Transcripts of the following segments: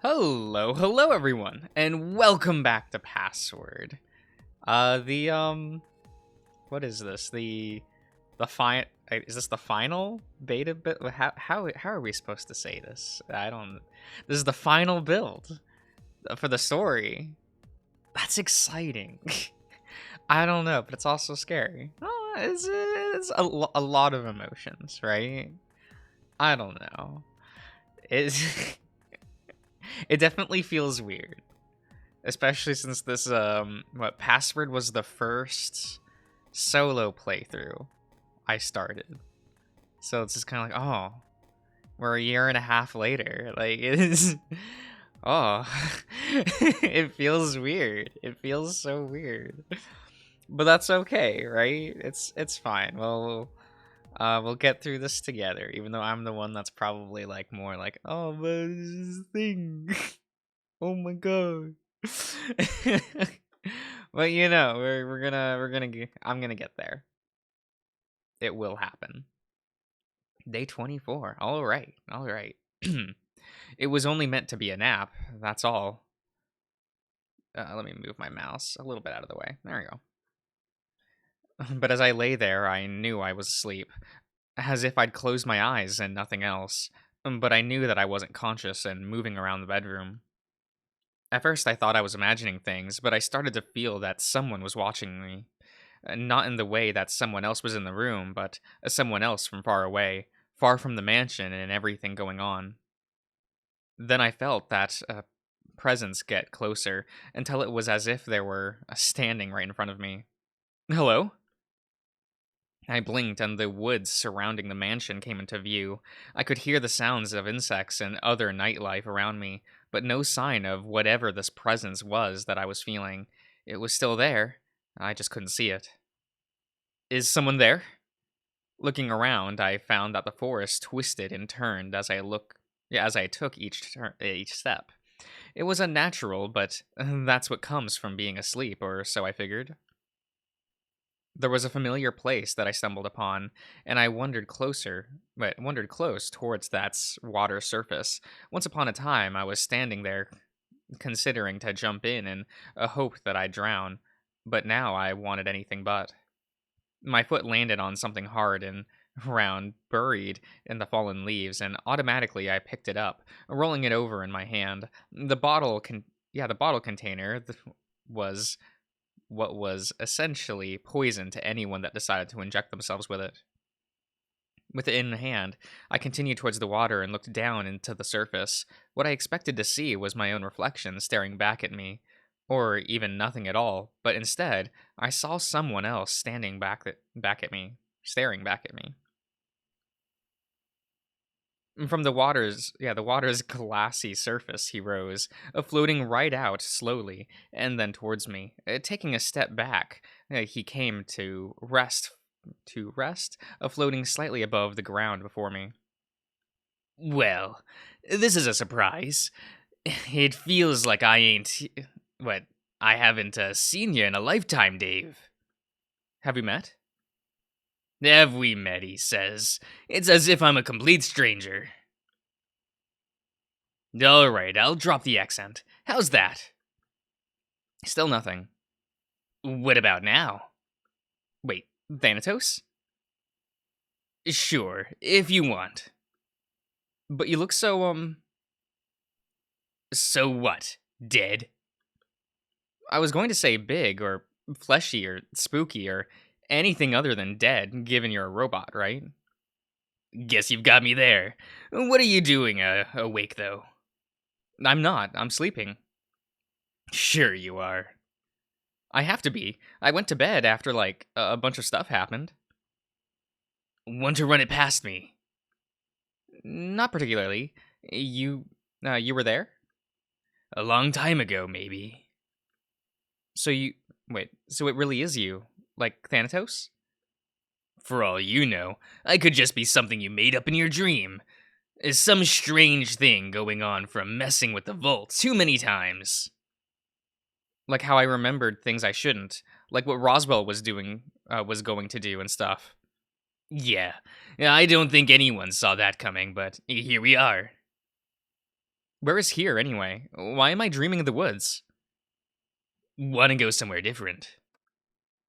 Hello everyone, and welcome back to Password. What is this? The fine? Is this the final beta bit? How are we supposed to say this? I don't. This is the final build for the story. That's exciting. I don't know, but it's also scary. Oh, it's a lot of emotions, right? I don't know. It's it definitely feels weird. Especially since this Password was the first solo playthrough I started. So it's just kind of like, oh, we're a year and a half later. Like, it is. Oh, it feels weird. It feels so weird. But that's okay, right? It's fine. We'll get through this together. Even though I'm the one that's probably like more like, oh, but this thing. Oh my god. But I'm gonna get there. It will happen. Day 24. All right. All right. It was only meant to be a nap. That's all. Let me move my mouse a little bit out of the way. There we go. But as I lay there, I knew I was asleep, as if I'd closed my eyes and nothing else. But I knew that I wasn't conscious and moving around the bedroom. At first, I thought I was imagining things, but I started to feel that someone was watching me. Not in the way that someone else was in the room, but someone else from far away, far from the mansion and everything going on. Then I felt that presence get closer until it was as if there were standing right in front of me. Hello? I blinked and the woods surrounding the mansion came into view. I could hear the sounds of insects and other nightlife around me, but no sign of whatever this presence was that I was feeling. It was still there. I just couldn't see it. Is someone there? Looking around, I found that the forest twisted and turned as I took each step. It was unnatural, but that's what comes from being asleep, or so I figured. There was a familiar place that I stumbled upon, and I wandered close towards water surface. Once upon a time, I was standing there, considering to jump in a hope that I'd drown, but now I wanted anything but. My foot landed on something hard and round, buried in the fallen leaves, and automatically I picked it up, rolling it over in my hand. The bottle container was what was essentially poison to anyone that decided to inject themselves with it. With it in hand, I continued towards the water and looked down into the surface. What I expected to see was my own reflection staring back at me, or even nothing at all, but instead, I saw someone else standing back at me, staring back at me. From the water's glassy surface, he rose, floating right out slowly, and then towards me. Taking a step back, he came to rest, floating slightly above the ground before me. Well, this is a surprise. It feels like I haven't seen you in a lifetime, Dave. Have we met? Have we met, he says. It's as if I'm a complete stranger. Alright, I'll drop the accent. How's that? Still nothing. What about now? Wait, Thanatos? Sure, if you want. But you look so. So what? Dead? I was going to say big, or fleshy, or spooky, or anything other than dead, given you're a robot, right? Guess you've got me there. What are you doing awake, though? I'm not. I'm sleeping. Sure you are. I have to be. I went to bed after, like, a bunch of stuff happened. Want to run it past me? Not particularly. You were there? A long time ago, maybe. So so it really is you? Like Thanatos? For all you know, I could just be something you made up in your dream. Is some strange thing going on from messing with the vault too many times. Like how I remembered things I shouldn't, like what Roswell was going to do and stuff. Yeah, I don't think anyone saw that coming, but here we are. Where is here, anyway? Why am I dreaming of the woods? Want to go somewhere different?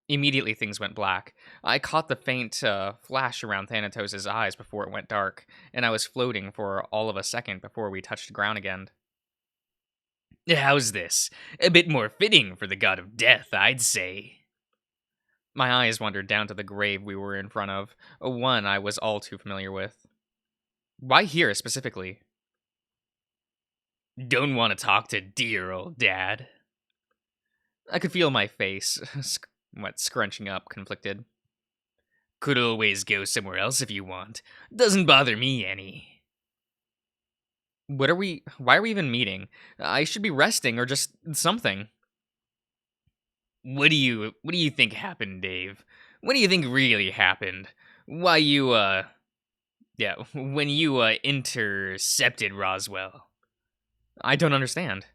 Immediately, things went black. I caught the faint flash around Thanatos' eyes before it went dark, and I was floating for all of a second before we touched ground again. How's this? A bit more fitting for the god of death, I'd say. My eyes wandered down to the grave we were in front of, one I was all too familiar with. Why here specifically? Don't want to talk to dear old dad. I could feel my face, scrunching up, conflicted. Could always go somewhere else if you want. Doesn't bother me any. Why are we even meeting? I should be resting or just something. What do you think happened, Dave? What do you think really happened? Why you when you intercepted Roswell? I don't understand.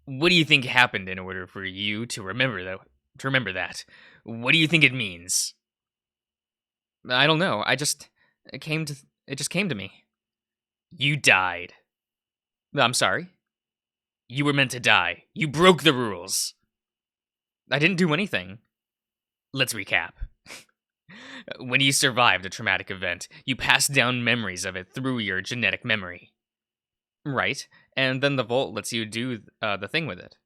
What do you think happened in order for you to remember that? What do you think it means? I don't know. It just came to me. You died. I'm sorry. You were meant to die. You broke the rules. I didn't do anything. Let's recap. When you survived a traumatic event, you passed down memories of it through your genetic memory. Right. And then the Vault lets you do the thing with it.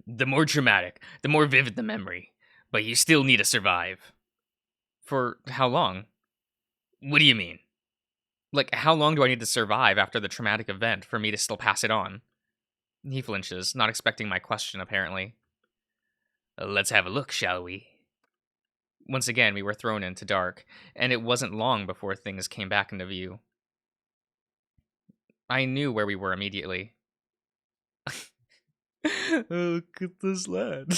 The more traumatic, the more vivid the memory. But you still need to survive. For how long? What do you mean? Like, how long do I need to survive after the traumatic event for me to still pass it on? He flinches, not expecting my question, apparently. Let's have a look, shall we? Once again, we were thrown into dark, and it wasn't long before things came back into view. I knew where we were immediately. Look at this lad.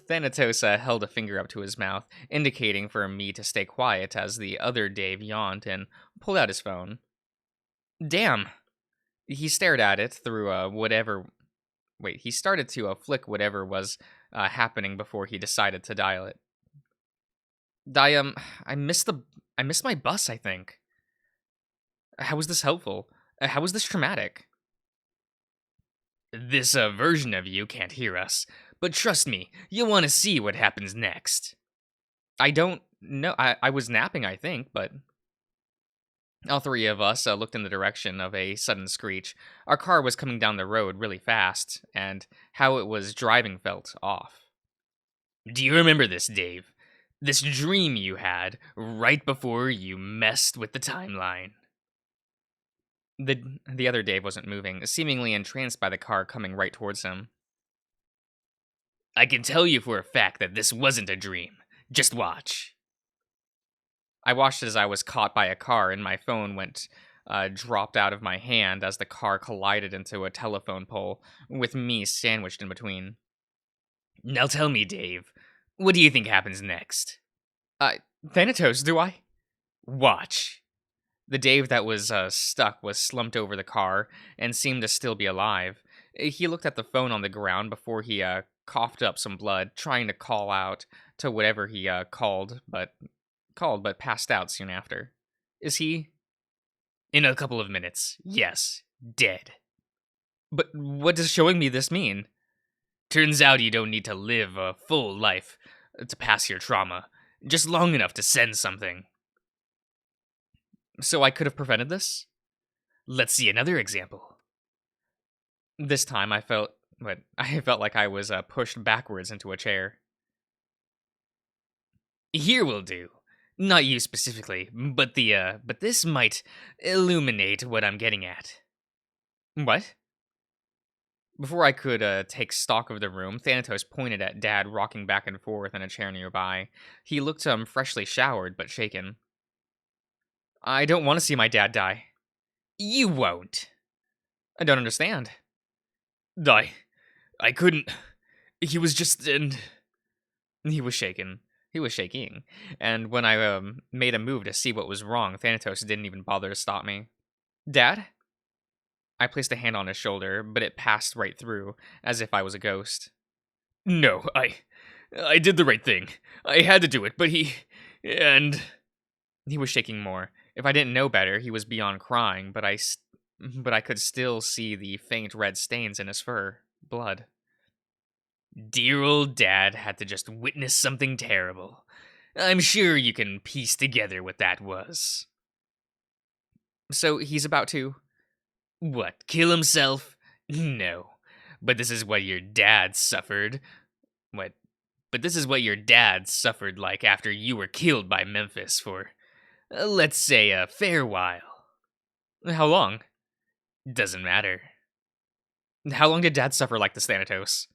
Thanatos held a finger up to his mouth, indicating for me to stay quiet as the other Dave yawned and pulled out his phone. Damn! He stared at it through whatever. Wait, he started to flick whatever was happening before he decided to dial it. I missed my bus, I think. How was this helpful? How was this traumatic? This version of you can't hear us, but trust me, you'll want to see what happens next. I don't know. I was napping, I think, but. All three of us looked in the direction of a sudden screech. Our car was coming down the road really fast, and how it was driving felt off. Do you remember this, Dave? This dream you had right before you messed with the timeline? The other Dave wasn't moving, seemingly entranced by the car coming right towards him. I can tell you for a fact that this wasn't a dream. Just watch. I watched as I was caught by a car and my phone dropped out of my hand as the car collided into a telephone pole, with me sandwiched in between. Now tell me, Dave, what do you think happens next? Thanatos, do I? Watch. The Dave that was stuck was slumped over the car and seemed to still be alive. He looked at the phone on the ground before he coughed up some blood, trying to call out to whatever he called, but passed out soon after. Is he? In a couple of minutes, yes, dead. But what does showing me this mean? Turns out you don't need to live a full life to pass your trauma, just long enough to send something. So I could have prevented this? Let's see another example. This time I felt like I was pushed backwards into a chair. Here will do. Not you specifically, but this might illuminate what I'm getting at. What? Before I could take stock of the room, Thanatos pointed at Dad rocking back and forth in a chair nearby. He looked freshly showered but shaken. I don't want to see my dad die. You won't. I don't understand. I couldn't. He was just in. He was shaken. He was shaking. And when I made a move to see what was wrong, Thanatos didn't even bother to stop me. Dad? I placed a hand on his shoulder, but it passed right through, as if I was a ghost. No, I did the right thing. I had to do it, but and He was shaking more. If I didn't know better, he was beyond crying, but I could still see the faint red stains in his fur. Blood. Dear old dad had to just witness something terrible. I'm sure you can piece together what that was. So he's about to. What, kill himself? No. But this is what your dad suffered. What? But this is what your dad suffered like after you were killed by Memphis for, let's say, a fair while. How long? Doesn't matter. How long did Dad suffer like this, Thanatos?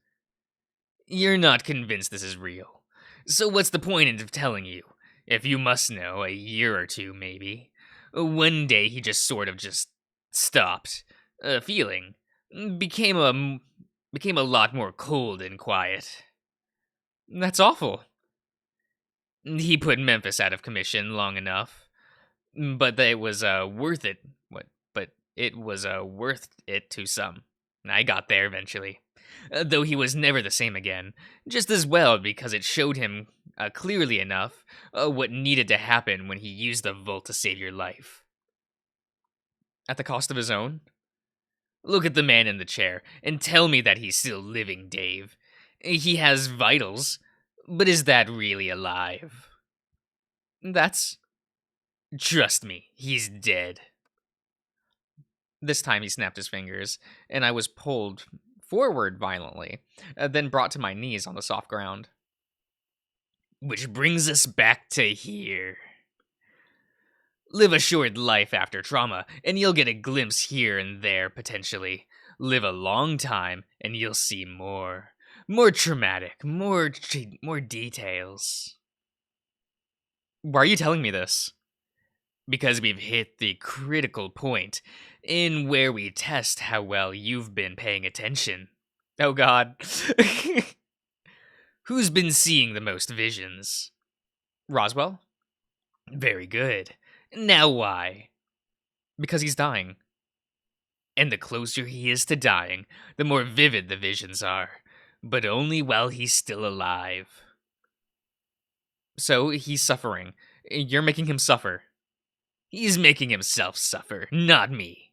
You're not convinced this is real. So what's the point of telling you? If you must know, a year or two, maybe. One day he just sort of just stopped. Feeling. Became a lot more cold and quiet. That's awful. He put Memphis out of commission long enough. But it was worth it. But it was worth it to some. I got there eventually. Though he was never the same again. Just as well because it showed him clearly enough what needed to happen when he used the Volt to save your life. At the cost of his own? Look at the man in the chair and tell me that he's still living, Dave. He has vitals, but is that really alive? That's. Trust me, he's dead. This time he snapped his fingers, and I was pulled forward violently, then brought to my knees on the soft ground. Which brings us back to here. Live a short life after trauma, and you'll get a glimpse here and there, potentially. Live a long time, and you'll see more. More traumatic, more details. Why are you telling me this? Because we've hit the critical point in where we test how well you've been paying attention. Oh god. Who's been seeing the most visions? Roswell? Very good. Now why? Because he's dying. And the closer he is to dying, the more vivid the visions are. But only while he's still alive. So he's suffering. You're making him suffer. He's making himself suffer, not me.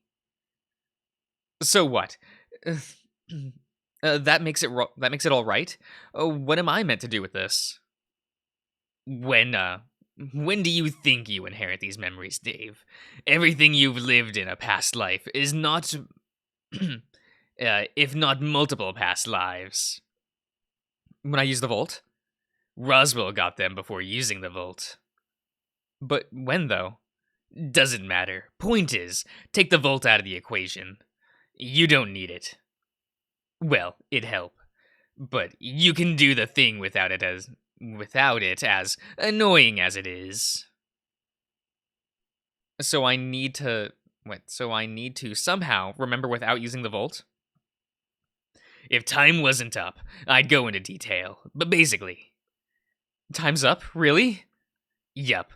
So what? That makes it all right. What am I meant to do with this? When do you think you inherit these memories, Dave? Everything you've lived in a past life is not, if not multiple past lives. When I use the Volt? Roswell got them before using the Volt. But when, though? Doesn't matter. Point is, take the Volt out of the equation. You don't need it. Well, it'd help. But you can do the thing without it as annoying as it is. So I need to somehow remember without using the Volt? If time wasn't up, I'd go into detail. But basically. Time's up? Really? Yup.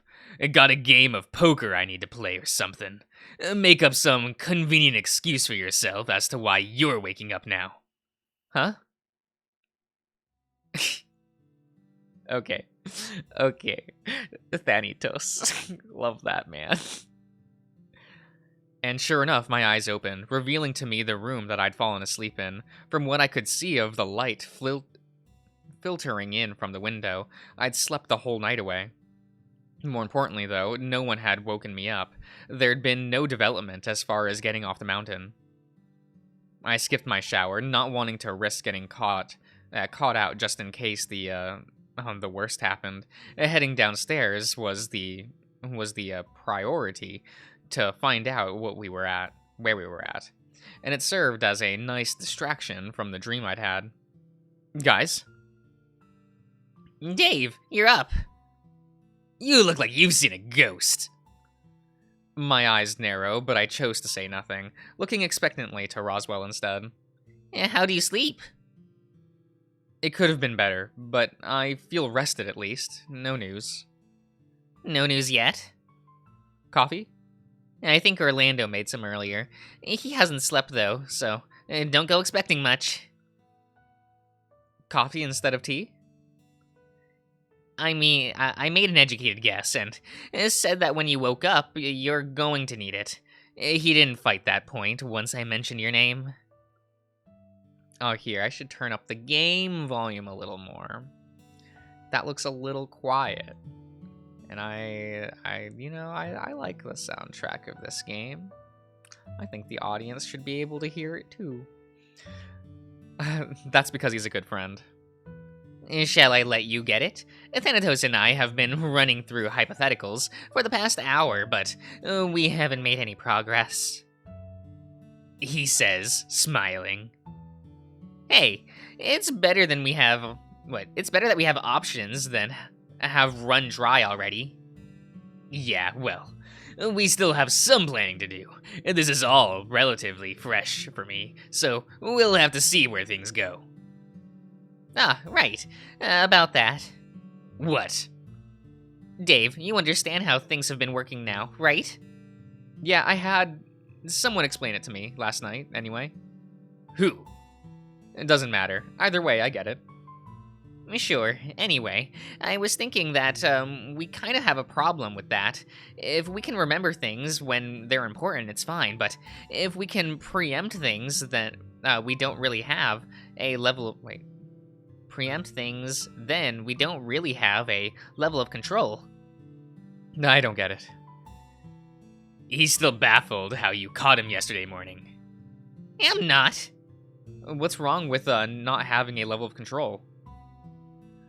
Got a game of poker I need to play or something. Make up some convenient excuse for yourself as to why you're waking up now. Huh? Okay. Thanatos. Love that, man. And sure enough, my eyes opened, revealing to me the room that I'd fallen asleep in. From what I could see of the light filtering in from the window, I'd slept the whole night away. More importantly, though, no one had woken me up. There'd been no development as far as getting off the mountain. I skipped my shower, not wanting to risk getting caught out just in case the worst happened. Heading downstairs was the priority to find out where we were at, and it served as a nice distraction from the dream I'd had. Guys? Dave, you're up. You look like you've seen a ghost. My eyes narrow, but I chose to say nothing, looking expectantly to Roswell instead. How do you sleep? It could have been better, but I feel rested at least. No news. No news yet? Coffee? I think Orlando made some earlier. He hasn't slept though, so don't go expecting much. Coffee instead of tea? I mean, I made an educated guess and said that when you woke up, you're going to need it. He didn't fight that point once I mentioned your name. Oh, here, I should turn up the game volume a little more. That looks a little quiet. And I like the soundtrack of this game. I think the audience should be able to hear it too. That's because he's a good friend. Shall I let you get it? Thanatos and I have been running through hypotheticals for the past hour, but we haven't made any progress. He says, smiling. Hey, it's better than we have... What? It's better that we have options than have run dry already. Yeah, well, we still have some planning to do. This is all relatively fresh for me, so we'll have to see where things go. Ah, right. About that. What? Dave, you understand how things have been working now, right? Yeah, I had someone explain it to me last night, anyway. Who? It doesn't matter. Either way, I get it. Sure. Anyway, I was thinking that we kind of have a problem with that. If we can remember things when they're important, it's fine. But if we can preempt things that we don't really have a level of... Wait. Preempt things, then we don't really have a level of control. No, I don't get it. He's still baffled how you caught him yesterday morning. I'm not. What's wrong with not having a level of control?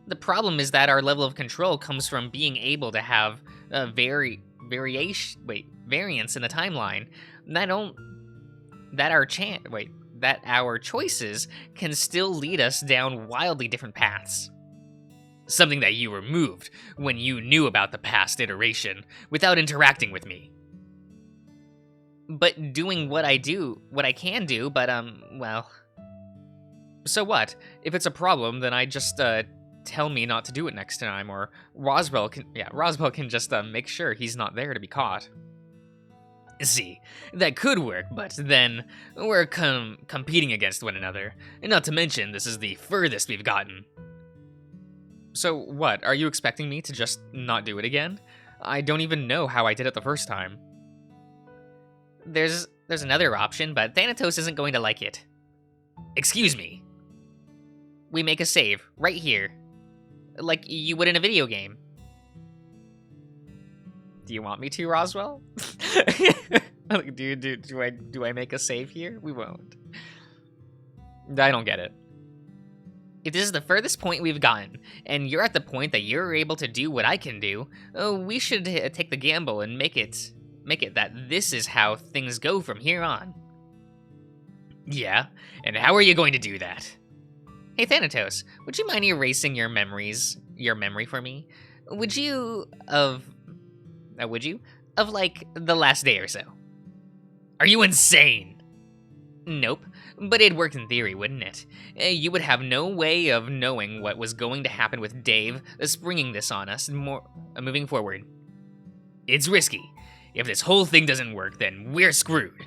The problem is that our level of control comes from being able to have variance in the timeline. That our choices can still lead us down wildly different paths. Something that you removed when you knew about the past iteration without interacting with me. But doing what I can do, but well. So what? If it's a problem, then I just tell me not to do it next time, or Roswell can just make sure he's not there to be caught. See, that could work, but then we're competing against one another. And not to mention, this is the furthest we've gotten. So what, are you expecting me to just not do it again? I don't even know how I did it the first time. There's another option, but Thanatos isn't going to like it. Excuse me. We make a save, right here. Like you would in a video game. Do you want me to, Roswell? Do I make a save here? We won't. I don't get it. If this is the furthest point we've gotten, and you're at the point that you're able to do what I can do, we should take the gamble and make it that this is how things go from here on. Yeah, and how are you going to do that? Hey Thanatos, would you mind erasing your memory for me? Would you of like the last day or so? Are you insane? Nope, but it'd work in theory, wouldn't it? You would have no way of knowing what was going to happen with Dave springing this on us moving forward. It's risky. If this whole thing doesn't work, then we're screwed.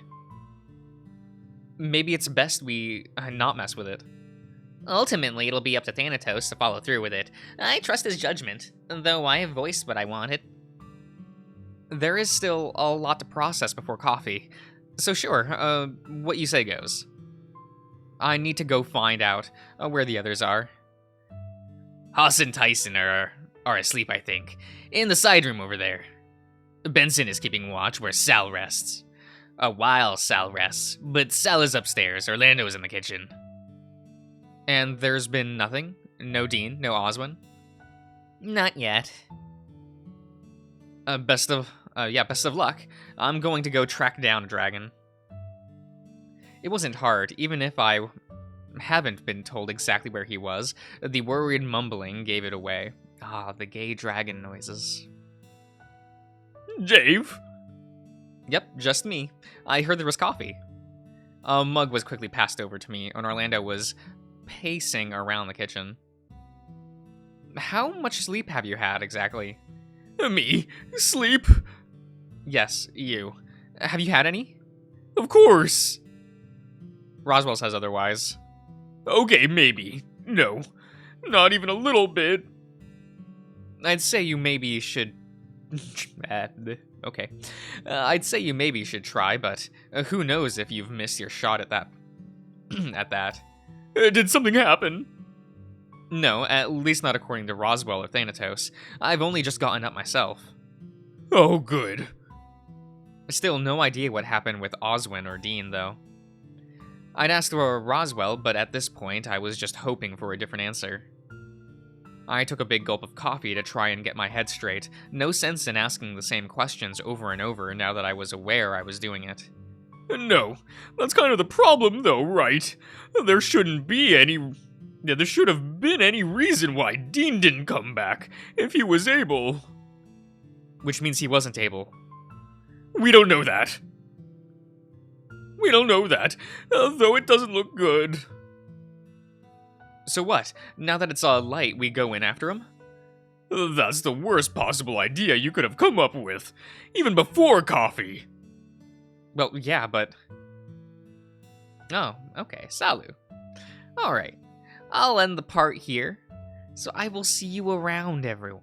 Maybe it's best we not mess with it. Ultimately, it'll be up to Thanatos to follow through with it. I trust his judgment, though I have voiced what I wanted. There is still a lot to process before coffee. So sure, what you say goes. I need to go find out where the others are. Haas and Tyson are asleep, I think, in the side room over there. Benson is keeping watch where Sal rests. While Sal rests, but Sal is upstairs, Orlando's in the kitchen. And there's been nothing? No Dean, no Oswin? Not yet. Best of luck. I'm going to go track down a dragon. It wasn't hard, even if I haven't been told exactly where he was. The worried mumbling gave it away. Ah, the gay dragon noises. Dave? Yep, just me. I heard there was coffee. A mug was quickly passed over to me, and Orlando was pacing around the kitchen. How much sleep have you had, exactly? Me? Sleep? Yes, you. Have you had any? Of course. Roswell says otherwise. Okay, maybe. No, not even a little bit. I'd say you maybe should. uh, okay. I'd say you maybe should try, but who knows if you've missed your shot at that. at that. Did something happen? No, at least not according to Roswell or Thanatos. I've only just gotten up myself. Oh, good. Still, no idea what happened with Oswin or Dean, though. I'd asked for Roswell, but at this point, I was just hoping for a different answer. I took a big gulp of coffee to try and get my head straight. No sense in asking the same questions over and over now that I was aware I was doing it. No, that's kind of the problem, though, right? There shouldn't be any. There should have been any reason why Dean didn't come back if he was able. Which means he wasn't able. We don't know that. We don't know that, though it doesn't look good. So what? Now that it's all light, we go in after him? That's the worst possible idea you could have come up with, even before coffee. Well, yeah, but... Oh, okay, salut. Alright, I'll end the part here, so I will see you around, everyone.